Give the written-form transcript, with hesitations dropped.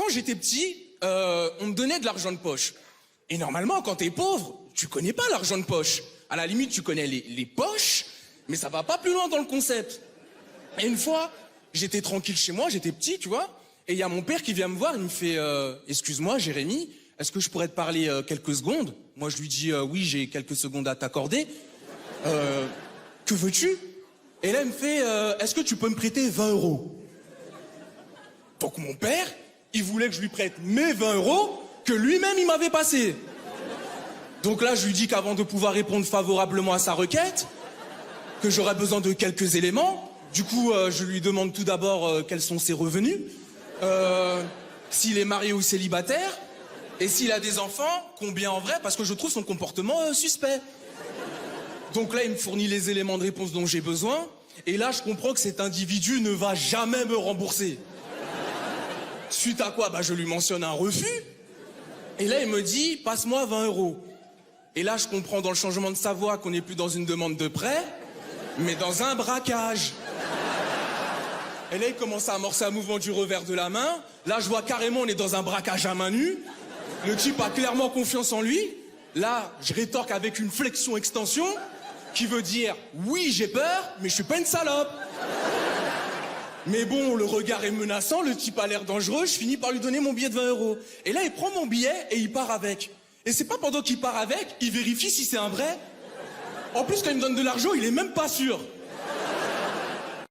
quand j'étais petit, on me donnait de l'argent de poche. Et normalement, quand t'es pauvre, tu connais pas l'argent de poche. À la limite, tu connais les poches, mais ça va pas plus loin dans le concept. Et une fois, j'étais tranquille chez moi, j'étais petit, tu vois, et il y a mon père qui vient me voir, il me fait excuse-moi, Jérémy, est-ce que je pourrais te parler quelques secondes? Moi, je lui dis oui, j'ai quelques secondes à t'accorder. Que veux-tu? Et là, il me fait est-ce que tu peux me prêter 20 euros? Donc mon père, il voulait que je lui prête mes 20 euros que lui-même il m'avait passé. Donc là, je lui dis qu'avant de pouvoir répondre favorablement à sa requête, que j'aurais besoin de quelques éléments. Du coup, je lui demande tout d'abord quels sont ses revenus, s'il est marié ou célibataire, et s'il a des enfants, combien en vrai, parce que je trouve son comportement suspect. Donc là, il me fournit les éléments de réponse dont j'ai besoin, et là, je comprends que cet individu ne va jamais me rembourser. Suite à quoi, je lui mentionne un refus, et là, il me dit, passe-moi 20 euros. Et là, je comprends dans le changement de sa voix qu'on n'est plus dans une demande de prêt, mais dans un braquage. Et là, il commence à amorcer un mouvement du revers de la main. Là, je vois carrément, on est dans un braquage à main nue. Le type a clairement confiance en lui. Là, je rétorque avec une flexion-extension qui veut dire « Oui, j'ai peur, mais je suis pas une salope ». Mais bon, le regard est menaçant, le type a l'air dangereux, je finis par lui donner mon billet de 20 euros. Et là, il prend mon billet et il part avec. Et c'est pas pendant qu'il part avec, il vérifie si c'est un vrai. En plus, quand il me donne de l'argent, il est même pas sûr.